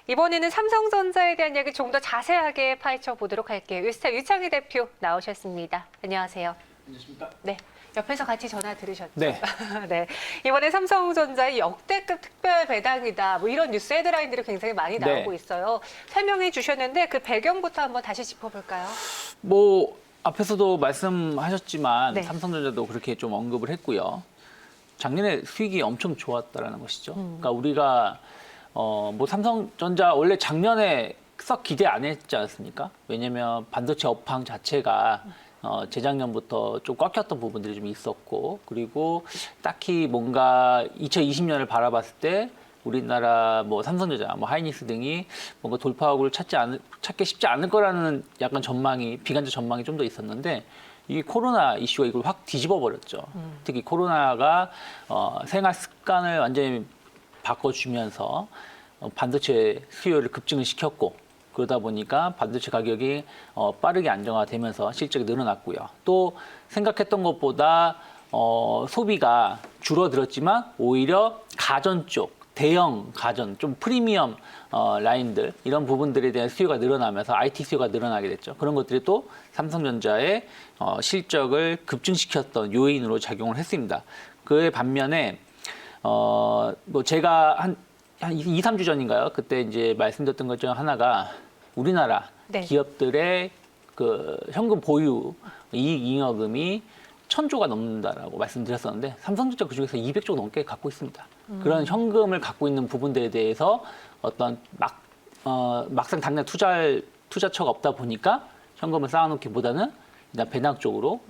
이번에는 삼성전자에 대한 이야기 좀 더 자세하게 파헤쳐 보도록 할게요. 유스타 유창희 대표 나오셨습니다. 안녕하세요. 안녕하십니까? 네. 옆에서 같이 전화 들으셨죠? 네. 네. 이번에 삼성전자의 역대급 특별 배당이다. 뭐 이런 뉴스 헤드라인들이 굉장히 많이 나오고 네. 있어요. 설명해 주셨는데 그 배경부터 한번 다시 짚어볼까요? 뭐 앞에서도 말씀하셨지만 네. 삼성전자도 그렇게 좀 언급을 했고요. 작년에 수익이 엄청 좋았다라는 것이죠. 그러니까 우리가 뭐 삼성전자 원래 작년에 썩 기대 안 했지 않습니까? 왜냐면 반도체 업황 자체가 재작년부터 좀 꺾였던 부분들이 좀 있었고, 그리고 딱히 뭔가 2020년을 바라봤을 때 우리나라 뭐 삼성전자, 뭐 하이닉스 등이 뭔가 돌파구를 찾기 쉽지 않을 거라는 약간 전망이, 비관적 전망이 좀 더 있었는데, 이 코로나 이슈가 이걸 확 뒤집어 버렸죠. 특히 코로나가 생활 습관을 완전히 바꿔주면서 반도체 수요를 급증을 시켰고, 그러다 보니까 반도체 가격이 빠르게 안정화되면서 실적이 늘어났고요. 또 생각했던 것보다 소비가 줄어들었지만 오히려 가전 쪽, 대형 가전, 좀 프리미엄 라인들 이런 부분들에 대한 수요가 늘어나면서 IT 수요가 늘어나게 됐죠. 그런 것들이 또 삼성전자의 실적을 급증시켰던 요인으로 작용을 했습니다. 그에 반면에 뭐 제가 한 2, 3주 전인가요? 그때 이제 말씀드렸던 것 중 하나가 우리나라 네. 기업들의 그 현금 보유 이익 잉여금이 1,000조가 넘는다라고 말씀드렸었는데, 삼성전자 그중에서 200조 넘게 갖고 있습니다. 그런 현금을 갖고 있는 부분들에 대해서 어떤 막상 당장 투자처가 없다 보니까 현금을 쌓아놓기보다는 일단 배당 쪽으로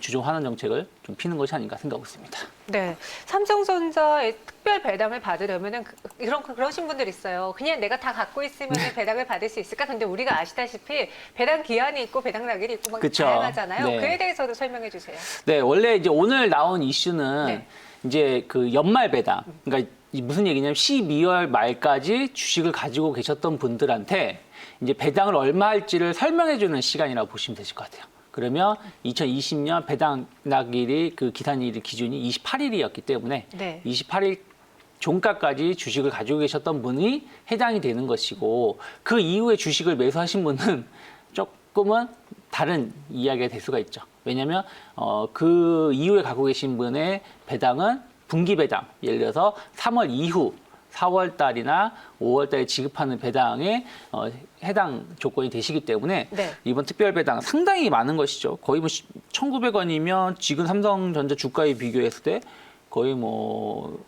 주종 환원 정책을 좀 피는 것이 아닌가 생각하고 있습니다. 네, 삼성전자의 특별 배당을 받으려면은 그러신 분들 있어요. 그냥 내가 다 갖고 있으면 배당을 받을 수 있을까? 근데 우리가 아시다시피 배당 기한이 있고 배당 날일이 있고 막 그쵸. 다양하잖아요. 네. 그에 대해서도 설명해 주세요. 네, 원래 이제 오늘 나온 이슈는 네. 이제 그 연말 배당. 그러니까 무슨 얘기냐면 12월 말까지 주식을 가지고 계셨던 분들한테 이제 배당을 얼마 할지를 설명해 주는 시간이라고 보시면 되실 것 같아요. 그러면 2020년 배당 낙일이 그 기산일 기준이 28일이었기 때문에 네. 28일 종가까지 주식을 가지고 계셨던 분이 해당이 되는 것이고, 그 이후에 주식을 매수하신 분은 조금은 다른 이야기가 될 수가 있죠. 왜냐하면 그 이후에 갖고 계신 분의 배당은 분기 배당, 예를 들어서 3월 이후 4월 달이나 5월 달에 지급하는 배당에 해당 조건이 되시기 때문에 네. 이번 특별 배당 상당히 많은 것이죠. 거의 뭐 1,900원이면 지금 삼성전자 주가에 비교했을 때 거의 뭐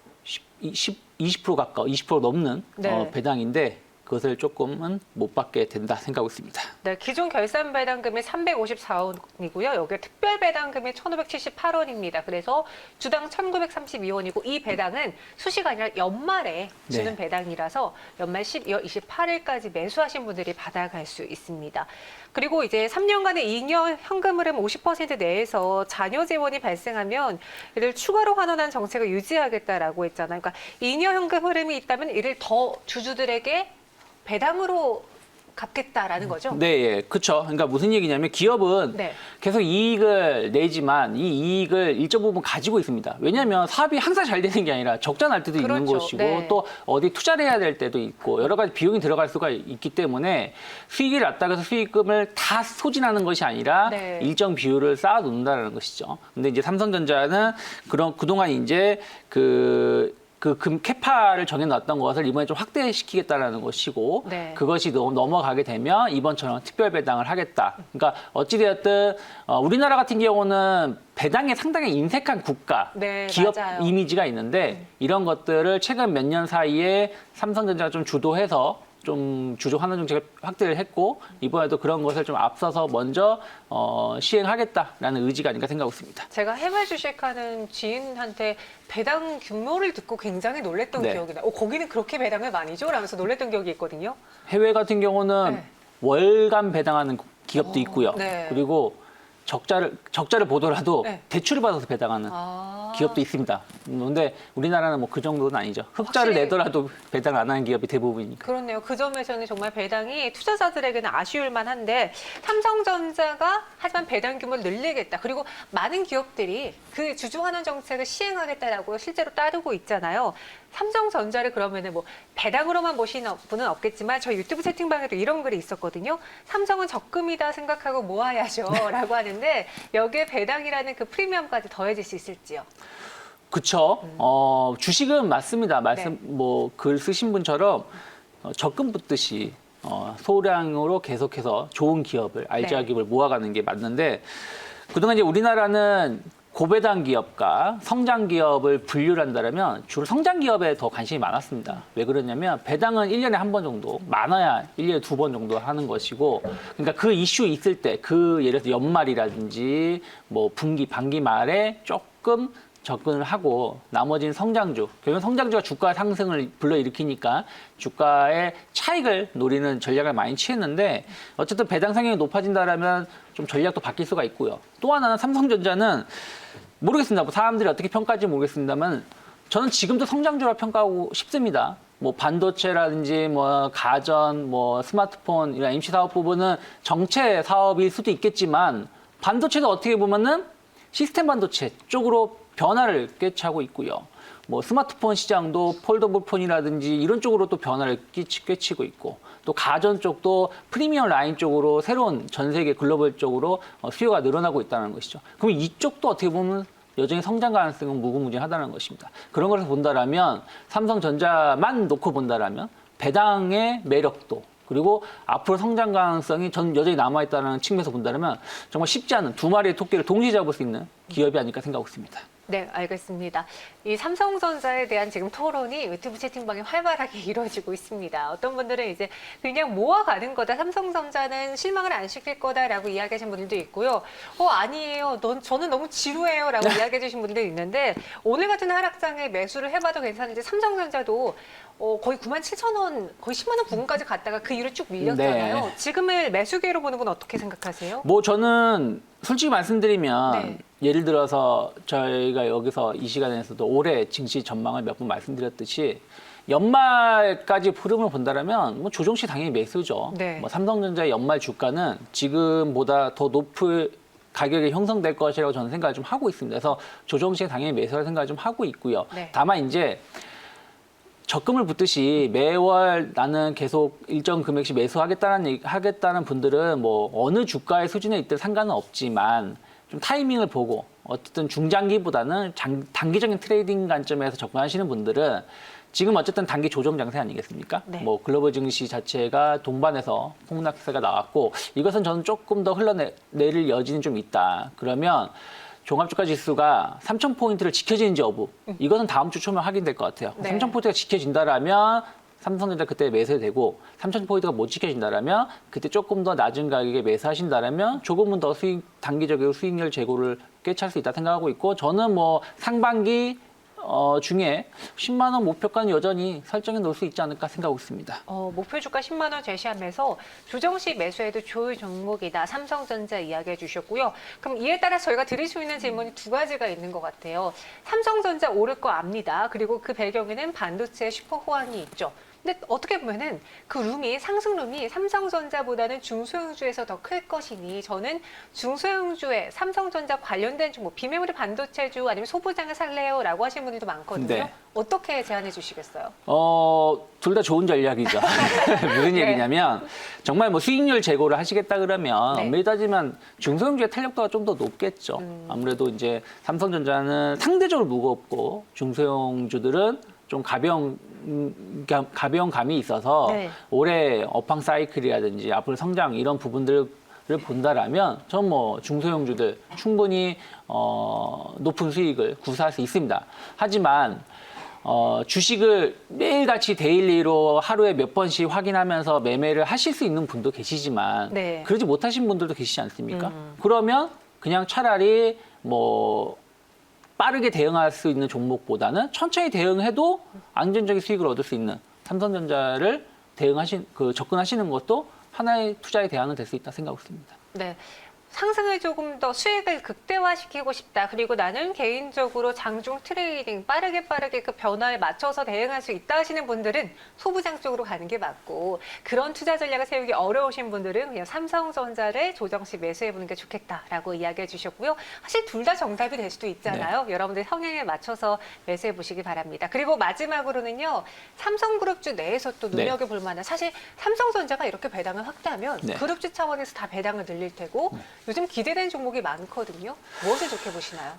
20% 가까워, 20% 넘는 네. 배당인데, 그것을 조금은 못 받게 된다 생각하고 있습니다. 네, 기존 결산 배당금이 354원이고요. 여기 특별 배당금이 1,578원입니다. 그래서 주당 1,932원이고 이 배당은 수시가 아니라 연말에 주는 네. 배당이라서 연말 12월 28일까지 매수하신 분들이 받아갈 수 있습니다. 그리고 이제 3년간의 잉여 현금 흐름 50% 내에서 자녀 재원이 발생하면 이를 추가로 환원한 정책을 유지하겠다라고 했잖아요. 그러니까 잉여 현금 흐름이 있다면 이를 더 주주들에게 배당으로 갚겠다라는 거죠? 네, 예, 그렇죠. 그러니까 무슨 얘기냐면 기업은 네. 계속 이익을 내지만 이 이익을 일정 부분 가지고 있습니다. 왜냐하면 사업이 항상 잘 되는 게 아니라 적자 날 때도 있는 그렇죠. 것이고, 네. 또 어디 투자를 해야 될 때도 있고 여러 가지 비용이 들어갈 수가 있기 때문에 수익이 났다고 해서 수익금을 다 소진하는 것이 아니라 네. 일정 비율을 쌓아 놓는다는 것이죠. 근데 이제 삼성전자는 그동안 이제 금 캐파를 정해놨던 것을 이번에 좀 확대시키겠다라는 것이고, 네. 그것이 넘어가게 되면 이번처럼 특별 배당을 하겠다. 그러니까 어찌되었든 우리나라 같은 경우는 배당에 상당히 인색한 국가, 네, 기업 맞아요. 이미지가 있는데, 이런 것들을 최근 몇 년 사이에 삼성전자가 좀 주도해서 좀 주주 환원 정책을 확대를 했고, 이번에도 그런 것을 좀 앞서서 먼저 시행하겠다라는 의지가 아닌가 생각하고 있습니다. 제가 해외 주식하는 지인한테 배당 규모를 듣고 굉장히 놀랬던 네. 기억이 나요. 거기는 그렇게 배당을 많이 줘? 라면서 놀랬던 기억이 있거든요. 해외 같은 경우는 네. 월간 배당하는 기업도 있고요. 네. 그리고 적자를 보더라도 네. 대출을 받아서 배당하는 아. 기업도 있습니다. 그런데 우리나라는 뭐 그 정도는 아니죠. 흑자를 확실히. 내더라도 배당 안 하는 기업이 대부분이니까. 그렇네요. 그 점에서는 정말 배당이 투자자들에게는 아쉬울 만한데 삼성전자가 하지만 배당 규모를 늘리겠다. 그리고 많은 기업들이 그 주주환원 정책을 시행하겠다라고 실제로 따르고 있잖아요. 삼성전자를 그러면은 뭐 배당으로만 보시는 분은 없겠지만 저희 유튜브 채팅방에도 이런 글이 있었거든요. 삼성은 적금이다 생각하고 모아야죠라고 하는데 여기에 배당이라는 그 프리미엄까지 더해질 수 있을지요. 그쵸. 주식은 맞습니다. 말씀, 네. 뭐, 글 쓰신 분처럼 적금 붙듯이 소량으로 계속해서 좋은 기업을, 알짜 네. 기업을 모아가는 게 맞는데, 그동안 이제 우리나라는 고배당 기업과 성장 기업을 분류를 한다면 주로 성장 기업에 더 관심이 많았습니다. 왜 그러냐면 배당은 1년에 한 번 정도, 많아야 1년에 2번 정도 하는 것이고, 그러니까 그 이슈 있을 때, 그 예를 들어서 연말이라든지 뭐 분기, 반기 말에 조금 접근을 하고 나머지는 성장주, 결국 성장주가 주가 상승을 불러일으키니까 주가의 차익을 노리는 전략을 많이 취했는데 어쨌든 배당 상향이 높아진다라면 좀 전략도 바뀔 수가 있고요. 또 하나는 삼성전자는 모르겠습니다. 뭐 사람들이 어떻게 평가할지 모르겠습니다만 저는 지금도 성장주라 평가하고 싶습니다. 뭐 반도체라든지 뭐 가전, 뭐 스마트폰 이런 MC 사업 부분은 정체 사업일 수도 있겠지만 반도체도 어떻게 보면은 시스템 반도체 쪽으로 변화를 꿰차고 있고요. 뭐 스마트폰 시장도 폴더블 폰이라든지 이런 쪽으로 또 변화를 꿰치고 있고 또 가전 쪽도 프리미엄 라인 쪽으로 새로운 전 세계 글로벌 쪽으로 수요가 늘어나고 있다는 것이죠. 그럼 이쪽도 어떻게 보면 여전히 성장 가능성은 무궁무진하다는 것입니다. 그런 것을 본다라면 삼성전자만 놓고 본다라면 배당의 매력도 그리고 앞으로 성장 가능성이 전 여전히 남아있다는 측면에서 본다면 정말 쉽지 않은 두 마리의 토끼를 동시에 잡을 수 있는 기업이 아닐까 생각하고 있습니다. 네, 알겠습니다. 이 삼성전자에 대한 지금 토론이 유튜브 채팅방에 활발하게 이루어지고 있습니다. 어떤 분들은 이제 그냥 모아가는 거다. 삼성전자는 실망을 안 시킬 거다라고 이야기하신 분들도 있고요. 아니에요. 저는 너무 지루해요. 라고 이야기해 주신 분들도 있는데 오늘 같은 하락장에 매수를 해봐도 괜찮은데 삼성전자도 거의 97,000원, 거의 10만 원 부근까지 갔다가 그 이후로 쭉 밀렸잖아요. 네. 지금을 매수기로 보는 건 어떻게 생각하세요? 뭐 저는 솔직히 말씀드리면 네. 예를 들어서 저희가 여기서 이 시간에서도 올해 증시 전망을 몇 번 말씀드렸듯이 연말까지 흐름을 본다면 뭐 조정시 당연히 매수죠. 네. 뭐 삼성전자의 연말 주가는 지금보다 더 높을 가격이 형성될 것이라고 저는 생각을 좀 하고 있습니다. 그래서 조정시에 당연히 매수할 생각을 좀 하고 있고요. 네. 다만 이제 적금을 붓듯이 매월 나는 계속 일정 금액씩 하겠다는 분들은 뭐 어느 주가의 수준에 있든 상관은 없지만 좀 타이밍을 보고 어쨌든 중장기보다는 단기적인 트레이딩 관점에서 접근하시는 분들은 지금 어쨌든 단기 조정 장세 아니겠습니까? 네. 뭐 글로벌 증시 자체가 동반해서 폭락세가 나왔고 이것은 저는 조금 더 흘러내릴 여지는 좀 있다. 그러면 종합주가 지수가 3,000포인트를 지켜지는지 여부 이것은 다음 주 초면 확인될 것 같아요. 네. 3,000포인트가 지켜진다라면 삼성전자 그때 매수되고 3,000포인트가 못 지켜진다라면 그때 조금 더 낮은 가격에 매수하신다라면 조금은 더 단기적으로 수익률 제고를 꿰찰 수 있다 생각하고 있고 저는 뭐 상반기 중에 10만 원 목표가는 여전히 설정해 놓을 수 있지 않을까 생각하고 있습니다. 목표 주가 10만 원 제시하면서 조정시 매수해도 좋을 종목이다. 삼성전자 이야기해 주셨고요. 그럼 이에 따라 저희가 드릴 수 있는 질문이 두 가지가 있는 것 같아요. 삼성전자 오를 거 압니다. 그리고 그 배경에는 반도체 슈퍼 호황이 있죠. 근데 어떻게 보면은 그 상승룸이 삼성전자보다는 중소형주에서 더 클 것이니 저는 중소형주에 삼성전자 관련된 종목, 비메모리 반도체주 아니면 소부장을 살래요? 라고 하시는 분들도 많거든요. 네. 어떻게 제안해 주시겠어요? 둘 다 좋은 전략이죠. 무슨 네. 얘기냐면 정말 뭐 수익률 제고를 하시겠다 그러면 네. 엄밀히 따지면 중소형주의 탄력도가 좀 더 높겠죠. 아무래도 이제 삼성전자는 상대적으로 무겁고 중소형주들은 좀 가벼운 감이 있어서 네. 올해 업황 사이클이라든지 앞으로 성장 이런 부분들을 본다라면 전 뭐 중소형주들 충분히 높은 수익을 구사할 수 있습니다. 하지만 주식을 매일같이 데일리로 하루에 몇 번씩 확인하면서 매매를 하실 수 있는 분도 계시지만 네. 그러지 못하신 분들도 계시지 않습니까? 그러면 그냥 차라리 뭐 빠르게 대응할 수 있는 종목보다는 천천히 대응해도 안정적인 수익을 얻을 수 있는 삼성전자를 접근하시는 것도 하나의 투자의 대안은 될 수 있다 생각하고 있습니다. 네. 상승을 조금 더 수익을 극대화시키고 싶다. 그리고 나는 개인적으로 장중 트레이딩 빠르게 그 변화에 맞춰서 대응할 수 있다 하시는 분들은 소부장 쪽으로 가는 게 맞고, 그런 투자 전략을 세우기 어려우신 분들은 그냥 삼성전자를 조정식 매수해보는 게 좋겠다라고 이야기해 주셨고요. 사실 둘 다 정답이 될 수도 있잖아요. 여러분들 성향에 맞춰서 매수해 보시기 바랍니다. 그리고 마지막으로는요. 삼성그룹주 내에서 또 눈여겨볼 만한, 사실 삼성전자가 이렇게 배당을 확대하면 그룹주 차원에서 다 배당을 늘릴 테고 요즘 기대된 종목이 많거든요. 무엇을 좋게 보시나요?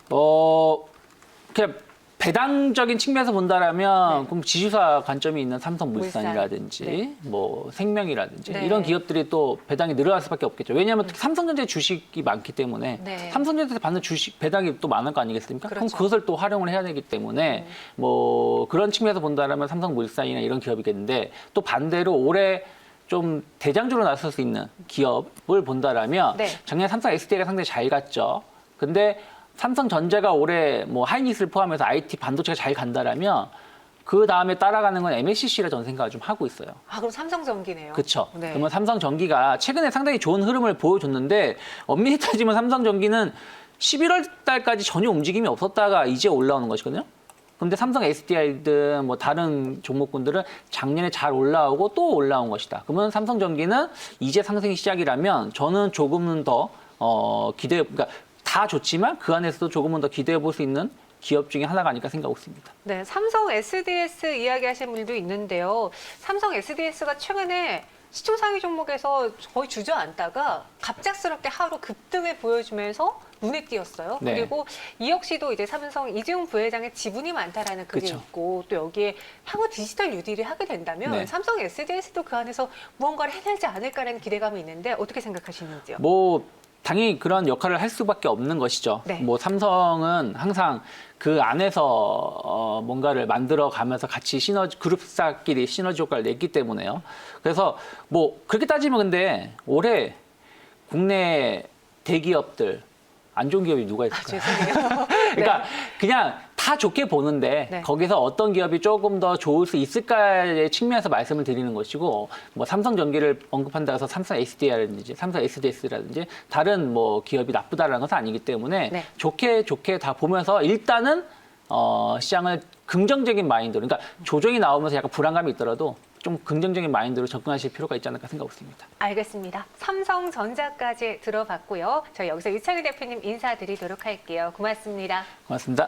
그냥 배당적인 측면에서 본다라면 그럼 지주사 관점이 있는 삼성물산이라든지 뭐 생명이라든지 이런 기업들이 또 배당이 늘어날 수밖에 없겠죠. 왜냐하면 특히 삼성전자 주식이 많기 때문에 삼성전자에서 받는 주식 배당이 또 많을 거 아니겠습니까? 그럼 그것을 또 활용을 해야 되기 때문에 뭐 그런 측면에서 본다라면 삼성물산이나 이런 기업이겠는데, 또 반대로 올해 좀 대장주로 나설 수 있는 기업을 본다라면 작년 삼성 SDI가 상당히 잘 갔죠. 근데 삼성전자가 올해 뭐 하이닉스를 포함해서 IT 반도체가 잘 간다라면 그 다음에 따라가는 건 MLCC라 저는 생각을 좀 하고 있어요. 아, 그럼 삼성전기네요. 그렇죠. 그러면 삼성전기가 최근에 상당히 좋은 흐름을 보여줬는데, 엄밀히 따지면 삼성전기는 11월 달까지 전혀 움직임이 없었다가 이제 올라오는 것이거든요. 근데 삼성 SDI든 뭐 다른 종목군들은 작년에 잘 올라오고 또 올라온 것이다. 그러면 삼성전기는 이제 상승이 시작이라면 저는 조금은 더 그러니까 다 좋지만 그 안에서도 조금은 더 기대해 볼 수 있는 기업 중에 하나가 아닐까 생각하고 있습니다. 네, 삼성 SDS 이야기하시는 분들도 있는데요. 삼성 SDS가 최근에 시총 상위 종목에서 거의 주저앉다가 갑작스럽게 하루 급등을 보여주면서 눈에 띄었어요. 그리고 이 역시도 이제 삼성 이재용 부회장의 지분이 많다라는 그게 있고, 또 여기에 향후 디지털 뉴딜을 하게 된다면 삼성 SDS도 그 안에서 무언가를 해내지 않을까라는 기대감이 있는데 어떻게 생각하시는지요? 뭐 당연히 그런 역할을 할 수밖에 없는 것이죠. 뭐 삼성은 항상 그 안에서 뭔가를 만들어 가면서 같이 그룹사끼리 시너지 효과를 냈기 때문에요. 그래서 뭐 그렇게 따지면 근데 올해 국내 대기업들 안 좋은 기업이 누가 있을까요? 그러니까 그냥 다 좋게 보는데 거기서 어떤 기업이 조금 더 좋을 수 있을까의 측면에서 말씀을 드리는 것이고, 뭐 삼성전기를 언급한다고 해서 삼성 SDI라든지 삼성 SDS라든지 다른 뭐 기업이 나쁘다라는 것은 아니기 때문에 좋게 다 보면서 일단은 시장을 긍정적인 마인드로, 그러니까 조정이 나오면서 약간 불안감이 있더라도 좀 긍정적인 마인드로 접근하실 필요가 있지 않을까 생각하고 있습니다. 알겠습니다. 삼성전자까지 들어봤고요. 저희 여기서 유창희 대표님 인사드리도록 할게요. 고맙습니다. 고맙습니다.